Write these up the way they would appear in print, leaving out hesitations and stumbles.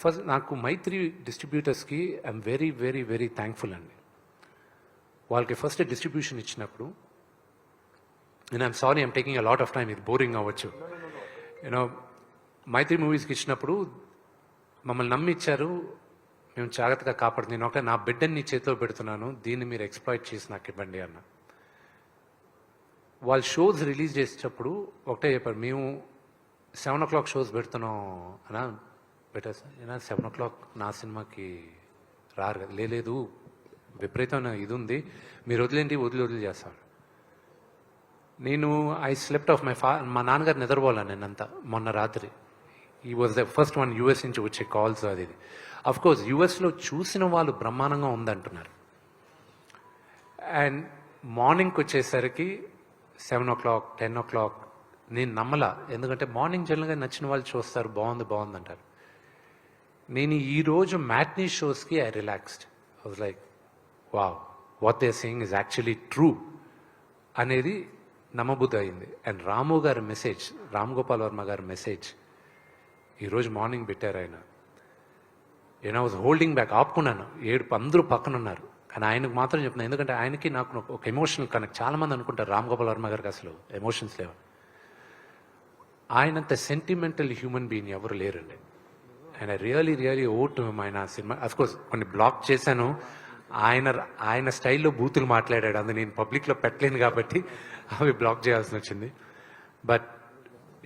First నాకు మైత్రి డిస్ట్రిబ్యూటర్స్కి I'm very very very thankful అండి. వాళ్ళకి ఫస్ట్ డిస్ట్రిబ్యూషన్ ఇచ్చినప్పుడు, and I'm sorry I'm taking a lot of time, ఇది బోరింగ్ అవ్వచ్చు. యూనో మైత్రి మూవీస్కి ఇచ్చినప్పుడు మమ్మల్ని నమ్మి ఇచ్చారు, మేము జాగ్రత్తగా కాపాడుతుంది. నేను ఒకటే నా బిడ్డని నీ చేతిలో పెడుతున్నాను, దీన్ని మీరు ఎక్స్ప్లాయిట్ చేసి నాకు ఇవ్వండి అన్న. వాళ్ళు షోస్ రిలీజ్ చేసేటప్పుడు ఒకటే చెప్పారు, మేము 7 o'clock షోస్ పెడుతున్నాం అన్నా, బెటర్ సార్ ఏనా 7 o'clock నా సినిమాకి రారు కదా. లేదు విపరీతమైన ఇది ఉంది, మీరు వదిలేంటి, వదిలి చేస్తాను. నేను ఐ స్లెప్ట్ ఆఫ్ మా నాన్నగారు నిద్రపోవాలని నేనంతా మొన్న రాత్రి. ఈ was the first one US నుంచి వచ్చే కాల్స్. అది అఫ్ కోర్స్ యూఎస్లో చూసిన వాళ్ళు బ్రహ్మాండంగా ఉందంటున్నారు. అండ్ మార్నింగ్కి వచ్చేసరికి 7 o'clock 10 o'clock నేను నమ్మలా, ఎందుకంటే మార్నింగ్ జనరల్గా నచ్చిన వాళ్ళు చూస్తారు, బాగుంది అంటారు. నేను ఈరోజు మ్యాట్నీ షోస్కి I relaxed. I was like wow, what they saying is actually true అనేది నమ్మబుద్ధి అయింది. అండ్ రాము గారి మెసేజ్, రామ్ గోపాల్ వర్మ గారి మెసేజ్ ఈరోజు మార్నింగ్ పెట్టారు ఆయన. నేను వాజ్ హోల్డింగ్ బ్యాక్, ఆపుకున్నాను. అందరూ పక్కన ఉన్నారు, కానీ ఆయనకు మాత్రం చెప్తున్నాను, ఎందుకంటే ఆయనకి నాకు ఒక ఎమోషనల్ కనెక్ట్. చాలామంది అనుకుంటారు రామ్ గోపాల్ వర్మ గారికి అసలు ఎమోషన్స్ లేవు. ఆయనంత సెంటిమెంటల్ హ్యూమన్ బీయింగ్ ఎవరు లేరండి. ఆయన రియలీ ఓట్ ఆయన సినిమా. అఫ్కోర్స్ కొన్ని బ్లాక్ చేశాను, ఆయన స్టైల్లో బూతులు మాట్లాడాడు, అందులో నేను పబ్లిక్లో పెట్టలేను కాబట్టి అవి బ్లాక్ చేయాల్సి వచ్చింది. But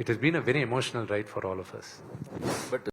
it has been a very emotional ride for all of us.